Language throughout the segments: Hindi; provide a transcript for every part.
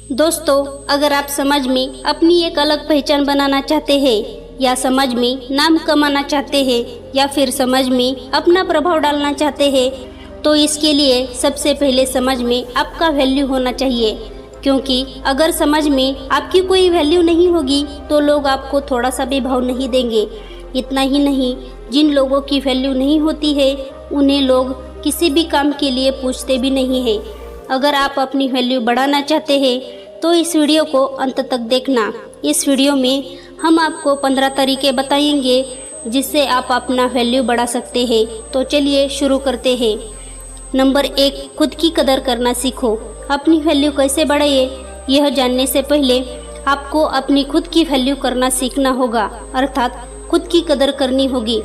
दोस्तों, अगर आप समाज में अपनी एक अलग पहचान बनाना चाहते हैं या समाज में नाम कमाना चाहते हैं या फिर समाज में अपना प्रभाव डालना चाहते हैं तो इसके लिए सबसे पहले समाज में आपका वैल्यू होना चाहिए। क्योंकि अगर समाज में आपकी कोई वैल्यू नहीं होगी तो लोग आपको थोड़ा सा भी भाव नहीं देंगे। इतना ही नहीं, जिन लोगों की वैल्यू नहीं होती है उन्हें लोग किसी भी काम के लिए पूछते भी नहीं है। अगर आप अपनी वैल्यू बढ़ाना चाहते हैं तो इस वीडियो को अंत तक देखना। इस वीडियो में हम आपको 15 तरीके बताएंगे जिससे आप अपना वैल्यू बढ़ा सकते हैं। तो चलिए शुरू करते हैं। नंबर 1, खुद की कदर करना सीखो। अपनी वैल्यू कैसे बढ़ाइए, यह जानने से पहले आपको अपनी खुद की वैल्यू करना सीखना होगा, अर्थात खुद की कदर करनी होगी।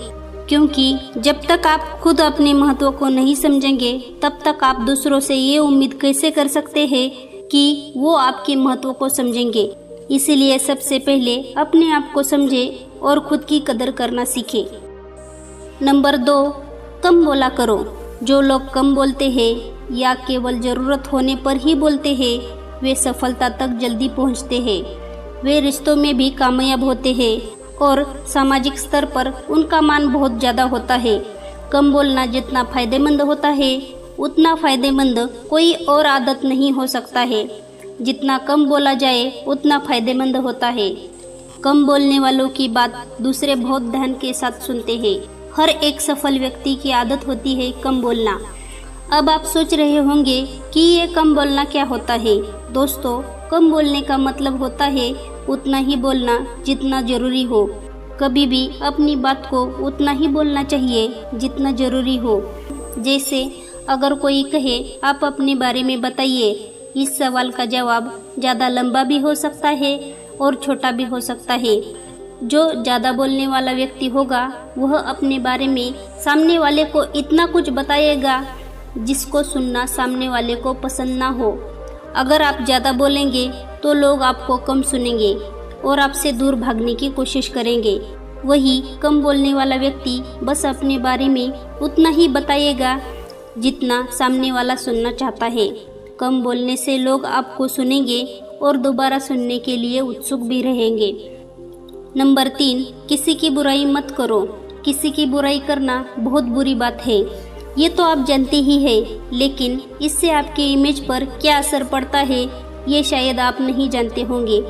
क्योंकि जब तक आप खुद अपने महत्व को नहीं समझेंगे तब तक आप दूसरों से ये उम्मीद कैसे कर सकते हैं कि वो आपके महत्व को समझेंगे। इसीलिए सबसे पहले अपने आप को समझें और खुद की कदर करना सीखें। नंबर 2, कम बोला करो। जो लोग कम बोलते हैं या केवल ज़रूरत होने पर ही बोलते हैं वे सफलता तक जल्दी पहुंचते हैं। वे रिश्तों में भी कामयाब होते हैं और सामाजिक स्तर पर उनका मान बहुत ज़्यादा होता है। कम बोलना जितना फायदेमंद होता है उतना फायदेमंद कोई और आदत नहीं हो सकता है। जितना कम बोला जाए उतना फायदेमंद होता है। कम बोलने वालों की बात दूसरे बहुत ध्यान के साथ सुनते हैं। हर एक सफल व्यक्ति की आदत होती है कम बोलना। अब आप सोच रहे होंगे कि ये कम बोलना क्या होता है। दोस्तों, कम बोलने का मतलब होता है उतना ही बोलना जितना ज़रूरी हो। कभी भी अपनी बात को उतना ही बोलना चाहिए जितना ज़रूरी हो। जैसे अगर कोई कहे आप अपने बारे में बताइए, इस सवाल का जवाब ज़्यादा लंबा भी हो सकता है और छोटा भी हो सकता है। जो ज़्यादा बोलने वाला व्यक्ति होगा वह अपने बारे में सामने वाले को इतना कुछ बताएगा जिसको सुनना सामने वाले को पसंद ना हो। अगर आप ज़्यादा बोलेंगे तो लोग आपको कम सुनेंगे और आपसे दूर भागने की कोशिश करेंगे। वही कम बोलने वाला व्यक्ति बस अपने बारे में उतना ही बताएगा जितना सामने वाला सुनना चाहता है। कम बोलने से लोग आपको सुनेंगे और दोबारा सुनने के लिए उत्सुक भी रहेंगे। नंबर 3, किसी की बुराई मत करो। किसी की बुराई करना बहुत बुरी बात है, ये तो आप जानते ही हैं, लेकिन इससे आपके इमेज पर क्या असर पड़ता है ये शायद आप नहीं जानते होंगे।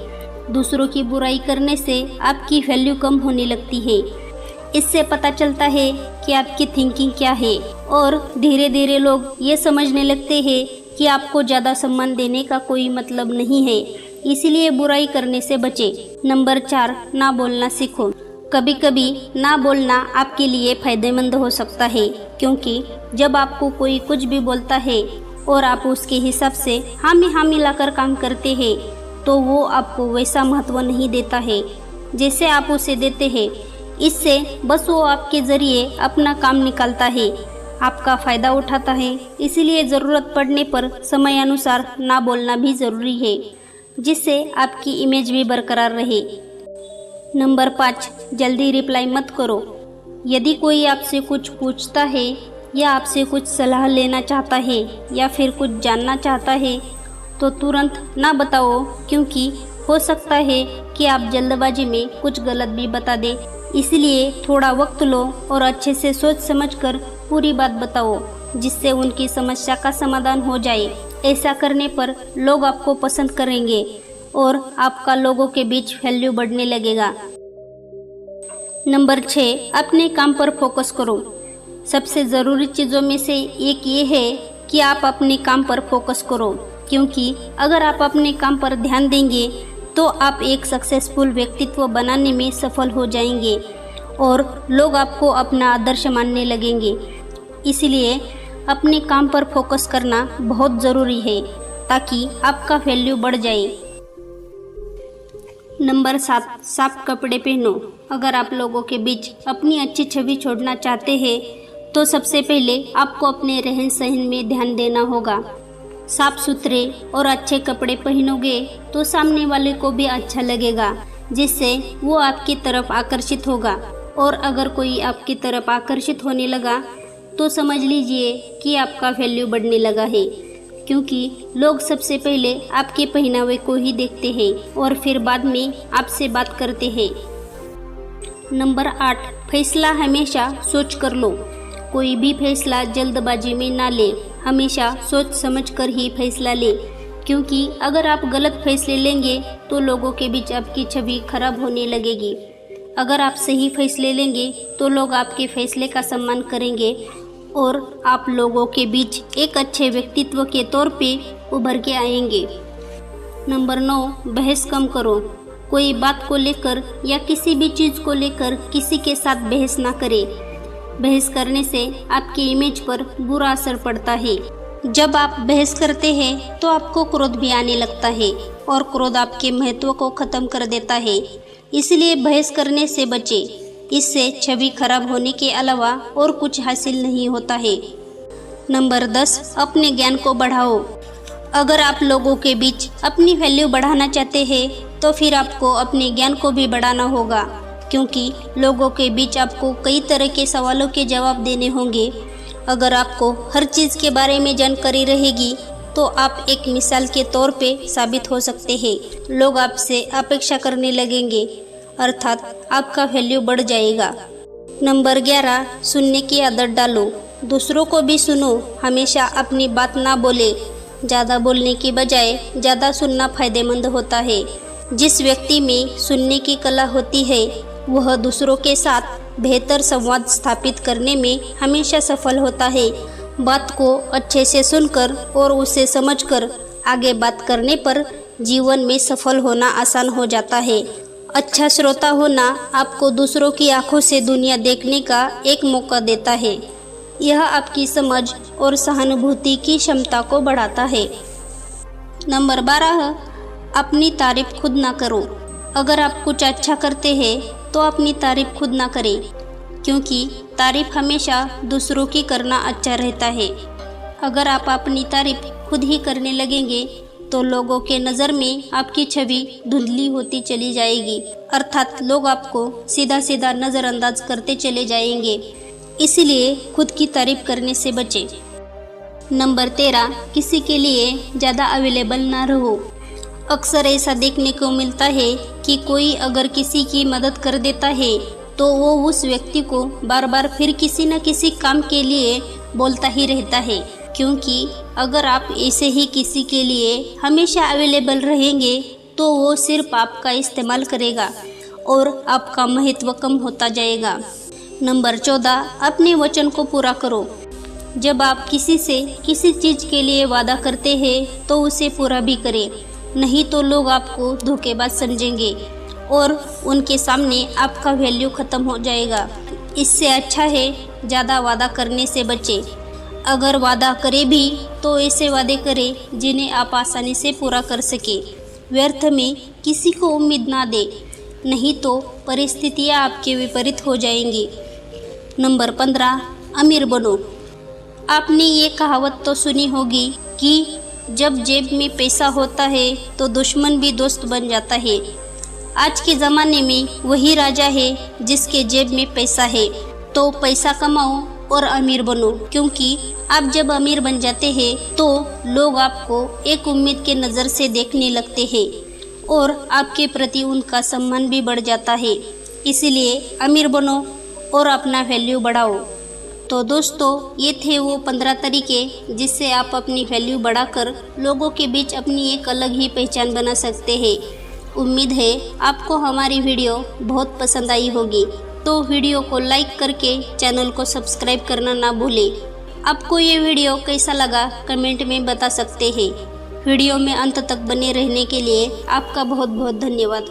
दूसरों की बुराई करने से आपकी वैल्यू कम होने लगती है। इससे पता चलता है कि आपकी थिंकिंग क्या है और धीरे धीरे लोग ये समझने लगते हैं कि आपको ज़्यादा सम्मान देने का कोई मतलब नहीं है। इसीलिए बुराई करने से बचें। नंबर 4, ना बोलना सीखो। कभी कभी ना बोलना आपके लिए फ़ायदेमंद हो सकता है, क्योंकि जब आपको कोई कुछ भी बोलता है और आप उसके हिसाब से हाँ में हाँ मिलाकर काम करते हैं तो वो आपको वैसा महत्व नहीं देता है जैसे आप उसे देते हैं। इससे बस वो आपके ज़रिए अपना काम निकालता है, आपका फ़ायदा उठाता है। इसीलिए ज़रूरत पड़ने पर समयानुसार ना बोलना भी ज़रूरी है, जिससे आपकी इमेज भी बरकरार रहे। नंबर 5, जल्दी रिप्लाई मत करो। यदि कोई आपसे कुछ पूछता है या आपसे कुछ सलाह लेना चाहता है या फिर कुछ जानना चाहता है तो तुरंत ना बताओ, क्योंकि हो सकता है कि आप जल्दबाजी में कुछ गलत भी बता दें। इसलिए थोड़ा वक्त लो और अच्छे से सोच समझकर पूरी बात बताओ, जिससे उनकी समस्या का समाधान हो जाए। ऐसा करने पर लोग आपको पसंद करेंगे और आपका लोगों के बीच वैल्यू बढ़ने लगेगा। नंबर 6, अपने काम पर फोकस करो। सबसे ज़रूरी चीज़ों में से एक ये है कि आप अपने काम पर फोकस करो, क्योंकि अगर आप अपने काम पर ध्यान देंगे तो आप एक सक्सेसफुल व्यक्तित्व बनाने में सफल हो जाएंगे और लोग आपको अपना आदर्श मानने लगेंगे। इसलिए अपने काम पर फोकस करना बहुत ज़रूरी है ताकि आपका वैल्यू बढ़ जाए। नंबर 7, साफ कपड़े पहनो। अगर आप लोगों के बीच अपनी अच्छी छवि छोड़ना चाहते हैं तो सबसे पहले आपको अपने रहन सहन में ध्यान देना होगा। साफ सुथरे और अच्छे कपड़े पहनोगे तो सामने वाले को भी अच्छा लगेगा, जिससे वो आपकी तरफ आकर्षित होगा। और अगर कोई आपकी तरफ आकर्षित होने लगा तो समझ लीजिए कि आपका वैल्यू बढ़ने लगा है। क्योंकि लोग सबसे पहले आपके पहनावे को ही देखते हैं और फिर बाद में आपसे बात करते हैं। नंबर 8, फैसला हमेशा सोच कर लो। कोई भी फैसला जल्दबाजी में ना ले, हमेशा सोच समझ कर ही फैसला ले, क्योंकि अगर आप गलत फैसले लेंगे तो लोगों के बीच आपकी छवि खराब होने लगेगी। अगर आप सही फैसले लेंगे तो लोग आपके फैसले का सम्मान करेंगे और आप लोगों के बीच एक अच्छे व्यक्तित्व के तौर पे उभर के आएंगे। नंबर 9, बहस कम करो। कोई बात को लेकर या किसी भी चीज़ को लेकर किसी के साथ बहस ना करें। बहस करने से आपकी इमेज पर बुरा असर पड़ता है। जब आप बहस करते हैं तो आपको क्रोध भी आने लगता है और क्रोध आपके महत्व को ख़त्म कर देता है। इसलिए बहस करने से बचें। इससे छवि खराब होने के अलावा और कुछ हासिल नहीं होता है। नंबर 10, अपने ज्ञान को बढ़ाओ। अगर आप लोगों के बीच अपनी वैल्यू बढ़ाना चाहते हैं तो फिर आपको अपने ज्ञान को भी बढ़ाना होगा, क्योंकि लोगों के बीच आपको कई तरह के सवालों के जवाब देने होंगे। अगर आपको हर चीज़ के बारे में जानकारी रहेगी तो आप एक मिसाल के तौर पे साबित हो सकते हैं। लोग आपसे अपेक्षा करने लगेंगे, अर्थात आपका वैल्यू बढ़ जाएगा। नंबर 11, सुनने की आदत डालो। दूसरों को भी सुनो, हमेशा अपनी बात ना बोले। ज़्यादा बोलने की बजाय ज़्यादा सुनना फायदेमंद होता है। जिस व्यक्ति में सुनने की कला होती है वह दूसरों के साथ बेहतर संवाद स्थापित करने में हमेशा सफल होता है। बात को अच्छे से सुनकर और उसे समझकर आगे बात करने पर जीवन में सफल होना आसान हो जाता है। अच्छा श्रोता होना आपको दूसरों की आंखों से दुनिया देखने का एक मौका देता है। यह आपकी समझ और सहानुभूति की क्षमता को बढ़ाता है। नंबर 12, अपनी तारीफ खुद ना करो। अगर आप कुछ अच्छा करते हैं तो अपनी तारीफ खुद ना करें, क्योंकि तारीफ हमेशा दूसरों की करना अच्छा रहता है। अगर आप अपनी तारीफ खुद ही करने लगेंगे तो लोगों के नज़र में आपकी छवि धुंधली होती चली जाएगी, अर्थात लोग आपको सीधा सीधा नज़रअंदाज करते चले जाएंगे। इसलिए खुद की तारीफ करने से बचें। नंबर 13, किसी के लिए ज़्यादा अवेलेबल ना रहो। अक्सर ऐसा देखने को मिलता है कि कोई अगर किसी की मदद कर देता है तो वो उस व्यक्ति को बार बार फिर किसी न किसी काम के लिए बोलता ही रहता है, क्योंकि अगर आप ऐसे ही किसी के लिए हमेशा अवेलेबल रहेंगे तो वो सिर्फ आपका इस्तेमाल करेगा और आपका महत्व कम होता जाएगा। नंबर 14, अपने वचन को पूरा करो। जब आप किसी से किसी चीज़ के लिए वादा करते हैं तो उसे पूरा भी करें, नहीं तो लोग आपको धोखेबाज समझेंगे और उनके सामने आपका वैल्यू ख़त्म हो जाएगा। इससे अच्छा है ज़्यादा वादा करने से बचें। अगर वादा करें भी तो ऐसे वादे करें जिन्हें आप आसानी से पूरा कर सकें। व्यर्थ में किसी को उम्मीद ना दें, नहीं तो परिस्थितियाँ आपके विपरीत हो जाएंगी। नंबर 15, अमीर बनो। आपने ये कहावत तो सुनी होगी कि जब जेब में पैसा होता है तो दुश्मन भी दोस्त बन जाता है। आज के ज़माने में वही राजा है जिसके जेब में पैसा है। तो पैसा कमाओ और अमीर बनो, क्योंकि आप जब अमीर बन जाते हैं तो लोग आपको एक उम्मीद के नज़र से देखने लगते हैं और आपके प्रति उनका सम्मान भी बढ़ जाता है। इसलिए अमीर बनो और अपना वैल्यू बढ़ाओ। तो दोस्तों, ये थे वो 15 तरीके जिससे आप अपनी वैल्यू बढ़ाकर लोगों के बीच अपनी एक अलग ही पहचान बना सकते हैं। उम्मीद है आपको हमारी वीडियो बहुत पसंद आई होगी, तो वीडियो को लाइक करके चैनल को सब्सक्राइब करना ना भूलें। आपको ये वीडियो कैसा लगा कमेंट में बता सकते हैं। वीडियो में अंत तक बने रहने के लिए आपका बहुत बहुत धन्यवाद।